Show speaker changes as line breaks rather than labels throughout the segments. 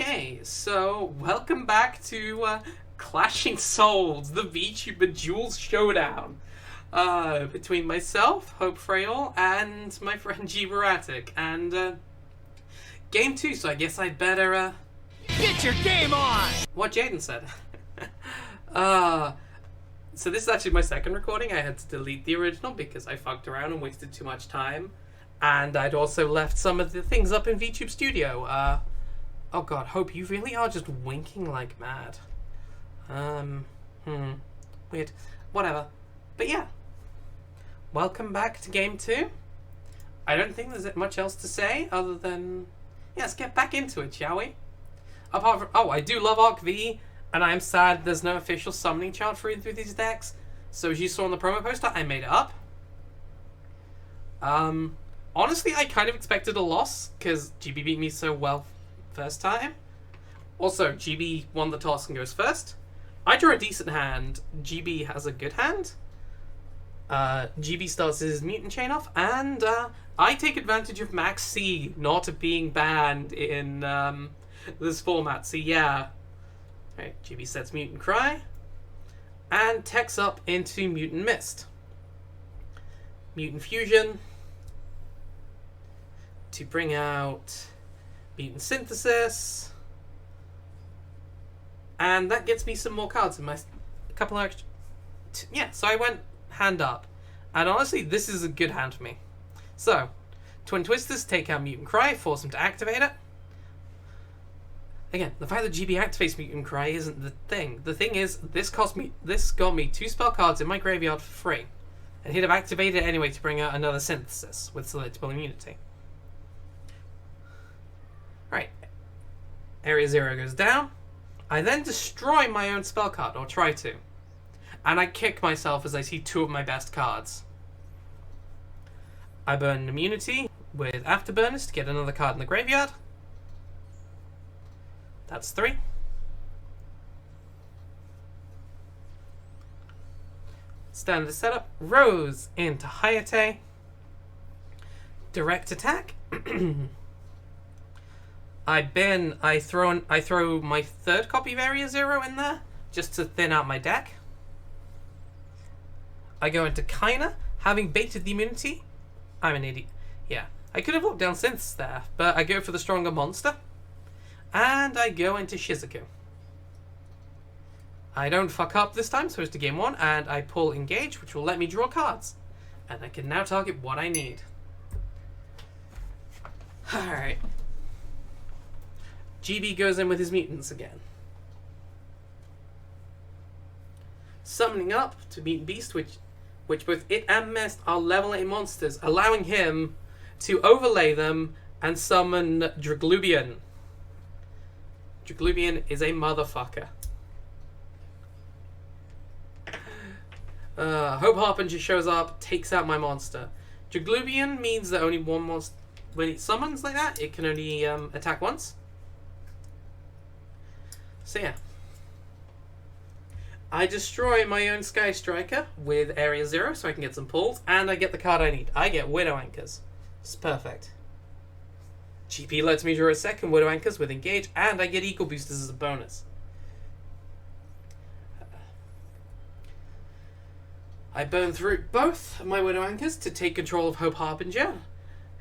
Okay, so welcome back to Clashing Souls, the VTuber Duel Showdown. Between myself, Hope Frayorl, and my friend GBroatic. And game 2, so I guess I'd better
get your game on!
What Jaden said. So this is actually my second recording. I had to delete the original because I fucked around and wasted too much time. And I'd also left some of the things up in VTube Studio. Oh god, Hope, you really are just winking like mad. Weird. Whatever. But yeah. Welcome back to game 2. I don't think there's much else to say other than... yeah, let's get back into it, shall we? Apart from... oh, I do love Arc V, and I am sad there's no official summoning chart for either of these decks. So as you saw in the promo poster, I made it up. Honestly, I kind of expected a loss, because GB beat me so well first time. Also, GB won the toss and goes first. I draw a decent hand. GB has a good hand. GB starts his mutant chain off, and I take advantage of Max C not being banned in this format. So yeah. Alright, GB sets Mutant Cry, and techs up into Mutant Mist. Mutant Fusion to bring out Mutant Synthesis, and that gets me some more cards in my couple of extra. Yeah, so I went hand up, and honestly, this is a good hand for me. So, Twin Twisters take out Mutant Cry, force him to activate it. Again, the fact that GB activates Mutant Cry isn't the thing. The thing is, this got me 2 spell cards in my graveyard for free, and he'd have activated it anyway to bring out another Synthesis with selectable immunity. Right. Area 0 goes down. I then destroy my own spell card, or try to. And I kick myself as I see 2 of my best cards. I burn immunity with Afterburners to get another card in the graveyard. That's 3. Standard setup. Rose into Hayate. Direct attack. I throw my 3rd copy of Area 0 in there, just to thin out my deck. I go into Kaina, having baited the immunity. I'm an idiot. Yeah, I could have walked down Synths there, but I go for the stronger monster. And I go into Shizuku. I don't fuck up this time, so it's to game 1, and I pull Engage, which will let me draw cards. And I can now target what I need. Alright. GB goes in with his mutants again. Summoning up to Mutant Beast, which both it and Mist are level 8 monsters, allowing him to overlay them and summon Draglubian. Draglubian is a motherfucker. Hope Harbinger shows up, takes out my monster. Draglubian means that only one monster, when it summons like that, it can only attack once. So yeah. I destroy my own Sky Striker with Area 0 so I can get some pulls, and I get the card I need. I get Widow Anchors. It's perfect. GP lets me draw a 2nd Widow Anchors with Engage, and I get Equal Boosters as a bonus. I burn through both my Widow Anchors to take control of Hope Harbinger,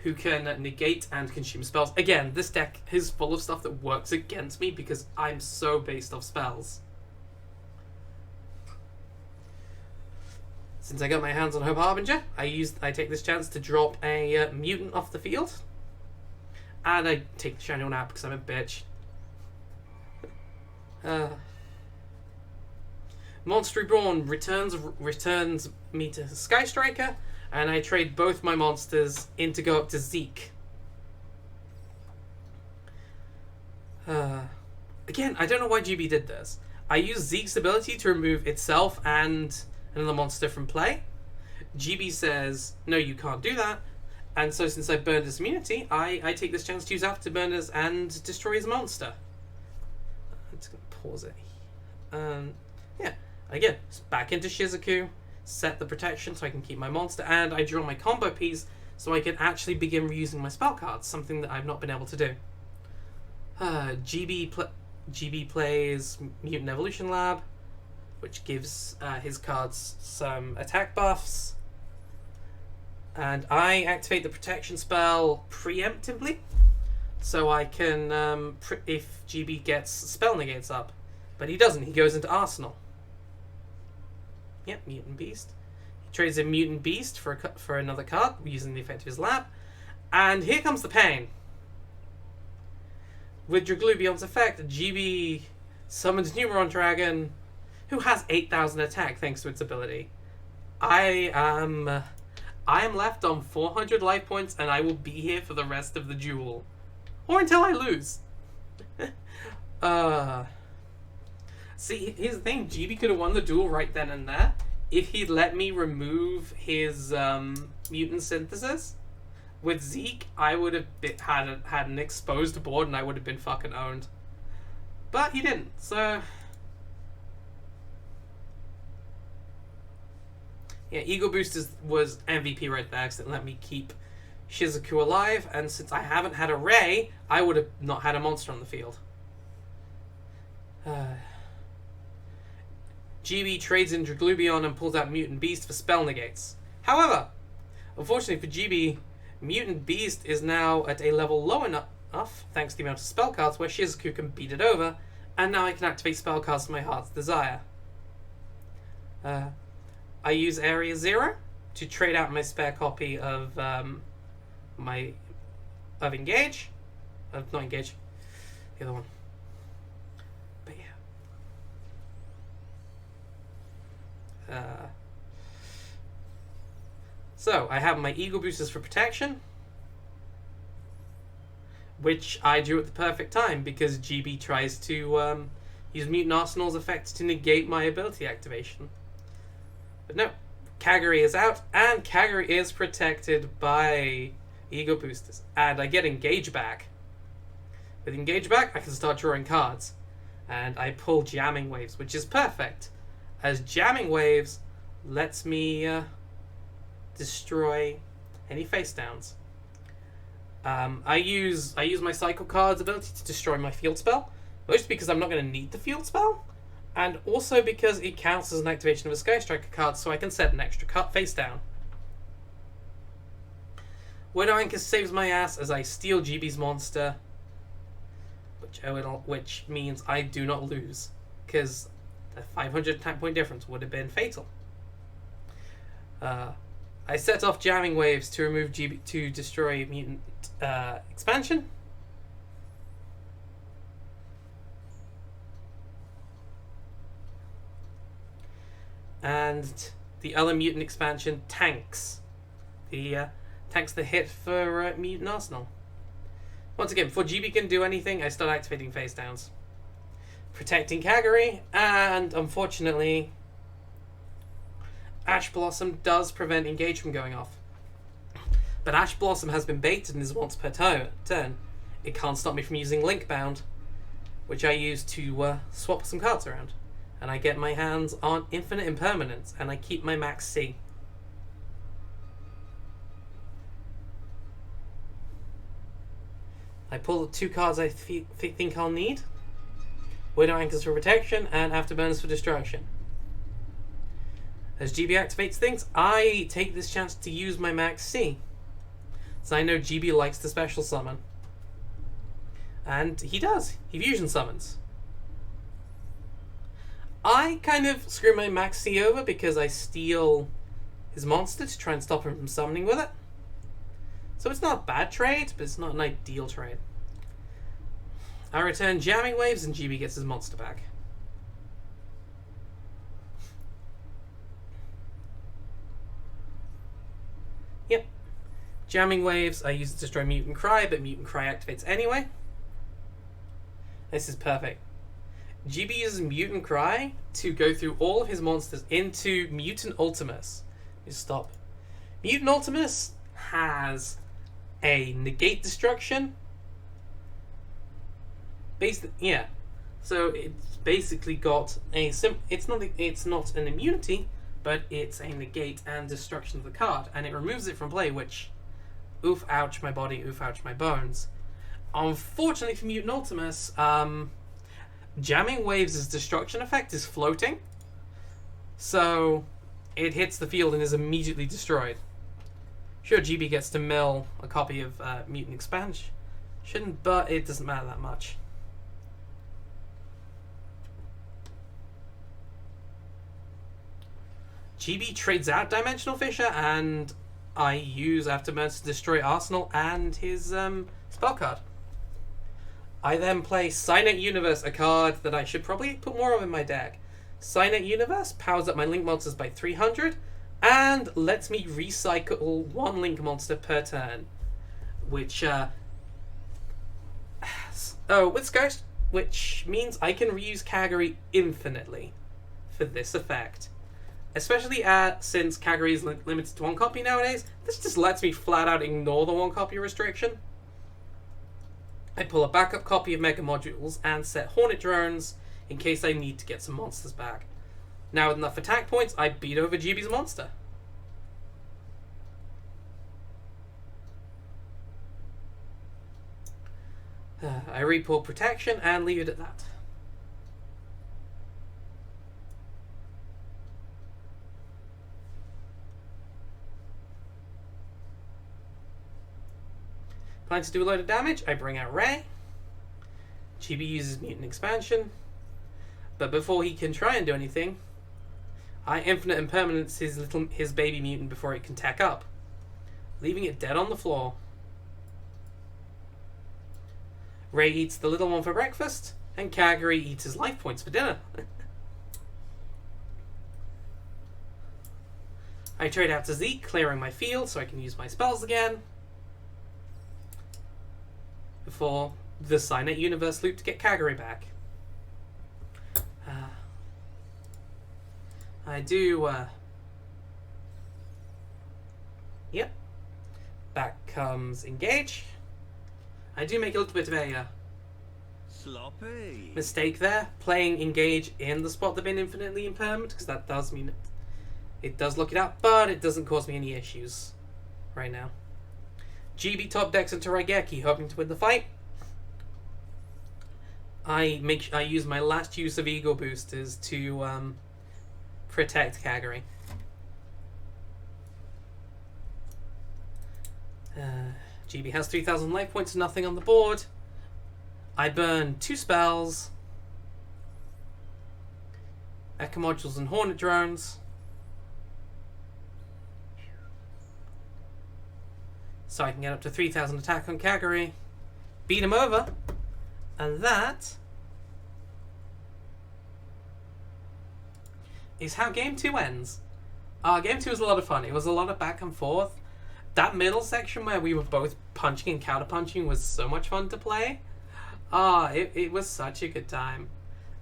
who can negate and consume spells. Again, this deck is full of stuff that works against me because I'm so based off spells. Since I got my hands on Hope Harbinger, I take this chance to drop a mutant off the field. And I take the Shiny Nap because I'm a bitch. Monster Reborn returns me to Sky Striker, and I trade both my monsters in to go up to Zeke. Again, I don't know why GB did this. I used Zeke's ability to remove itself and another monster from play. GB says, no, you can't do that. And so since I burned his immunity, I take this chance to use Afterburners and destroy his monster. I'm just going to pause it. Yeah, again, back into Shizuku. Set the protection so I can keep my monster, and I draw my combo piece so I can actually begin reusing my spell cards, something that I've not been able to do. GB plays Mutant Evolution Lab, which gives his cards some attack buffs. And I activate the protection spell preemptively, so I can, if GB gets spell negates up. But he doesn't, he goes into Arsenal. Yep, Mutant Beast. He trades a Mutant Beast for another card, using the effect of his lab. And here comes the pain. With Draglubion's effect, GB summons Numeron Dragon, who has 8,000 attack thanks to its ability. I am left on 400 life points, and I will be here for the rest of the duel. Or until I lose. See, here's the thing. GB could have won the duel right then and there if he'd let me remove his mutant synthesis. With Zeke, I would have had an exposed board, and I would have been fucking owned. But he didn't, so... Yeah, Ego Boost was MVP right there, because it let me keep Shizuku alive, and since I haven't had a Ray, I would have not had a monster on the field. GB trades in Draglubion and pulls out Mutant Beast for spell negates. However, unfortunately for GB, Mutant Beast is now at a level low enough, thanks to the amount of spell cards, where Shizuku can beat it over, and now I can activate spell cards to my heart's desire. I use Area 0 to trade out my spare copy of Engage. Not Engage, the other one. But yeah. So, I have my Eagle Boosters for protection, which I do at the perfect time because GB tries to use Mutant Arsenal's effect to negate my ability activation. But no, Kagari is out, and Kagari is protected by Ego Boosters. And I get Engage back. With Engage back, I can start drawing cards. And I pull Jamming Waves, which is perfect, as Jamming Waves lets me destroy any face downs. I use my Cycle card's ability to destroy my field spell, mostly because I'm not going to need the field spell, and also because it counts as an activation of a Sky Striker card, so I can set an extra card face down. Widow Anchor saves my ass as I steal GB's monster, which means I do not lose, because the 500 attack point difference would have been fatal. I set off Jamming Waves to remove GB to destroy Mutant Expansion. And the other Mutant Expansion tanks the hit for Mutant Arsenal. Once again, before GB can do anything, I start activating face downs, protecting Kagari, and unfortunately, Ash Blossom does prevent Engage from going off. But Ash Blossom has been baited and is once per turn. It can't stop me from using Link Bound, which I use to swap some cards around. And I get my hands on Infinite Impermanence, and I keep my max C. I pull the two cards I think I'll need. Widow Anchors for protection, and Afterburners for destruction. As GB activates things, I take this chance to use my max C, so I know GB likes to special summon. And he does. He fusion summons. I kind of screw my max C over because I steal his monster to try and stop him from summoning with it. So it's not a bad trade, but it's not an ideal trade. I return Jamming Waves and GB gets his monster back. Yep. Jamming Waves, I use it to destroy Mutant Cry, but Mutant Cry activates anyway. This is perfect. GB uses Mutant Cry to go through all of his monsters into Mutant Ultimus. Just stop. Mutant Ultimus has a negate destruction. Yeah. So it's basically got a it's not an immunity, but it's a negate and destruction of the card, and it removes it from play, which oof ouch my body, oof ouch my bones. Unfortunately for Mutant Ultimus, Jamming Waves' destruction effect is floating, so it hits the field and is immediately destroyed. Sure, GB gets to mill a copy of Mutant Expansion, but it doesn't matter that much. GB trades out Dimensional Fissure, and I use Afterburns to destroy Arsenal and his spell card. I then play Cynet Universe, a card that I should probably put more of in my deck. Cynet Universe powers up my Link monsters by 300 and lets me recycle one Link monster per turn. Which, with Ghost, which means I can reuse Kagari infinitely for this effect. Especially since Kagari is limited to one copy nowadays, this just lets me flat out ignore the one copy restriction. I pull a backup copy of Mega Modules and set Hornet Drones in case I need to get some monsters back. Now with enough attack points, I beat over GB's monster. I repull Protection and leave it at that. Plan to do a load of damage, I bring out Ray. GB uses Mutant Expansion. But before he can try and do anything, I Infinite Impermanence his baby mutant before it can tack up, leaving it dead on the floor. Ray eats the little one for breakfast, and Kagari eats his life points for dinner. I trade out to Zeke, clearing my field so I can use my spells again. Before the Cynet Universe loop to get Kagari back. I do, yep. Back comes Engage. I do make a little bit of a
sloppy
mistake there, playing Engage in the spot they've been infinitely impermanent, because that does mean it does look it up, but it doesn't cause me any issues right now. GB top decks into Raigeki, hoping to win the fight. I use my last use of Ego Boosters to protect Kagari. GB has 3,000 life points, nothing on the board. I burn 2 spells, Echo Modules and Hornet Drones. So I can get up to 3,000 attack on Kagari, beat him over, and that is how Game 2 ends. Game 2 was a lot of fun. It was a lot of back and forth. That middle section where we were both punching and counter-punching was so much fun to play. It was such a good time.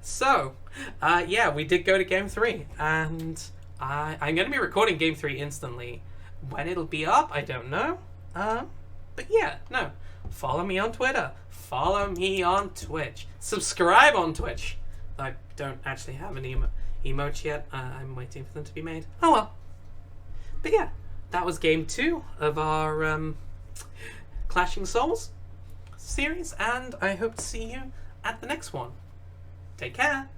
So, yeah, we did go to Game 3, and I'm going to be recording Game 3 instantly. When it'll be up, I don't know. But yeah, no. Follow me on Twitter. Follow me on Twitch. Subscribe on Twitch. I don't actually have any emotes yet. I'm waiting for them to be made. Oh well. But yeah, that was Game 2 of our Clashing Souls series, and I hope to see you at the next one. Take care.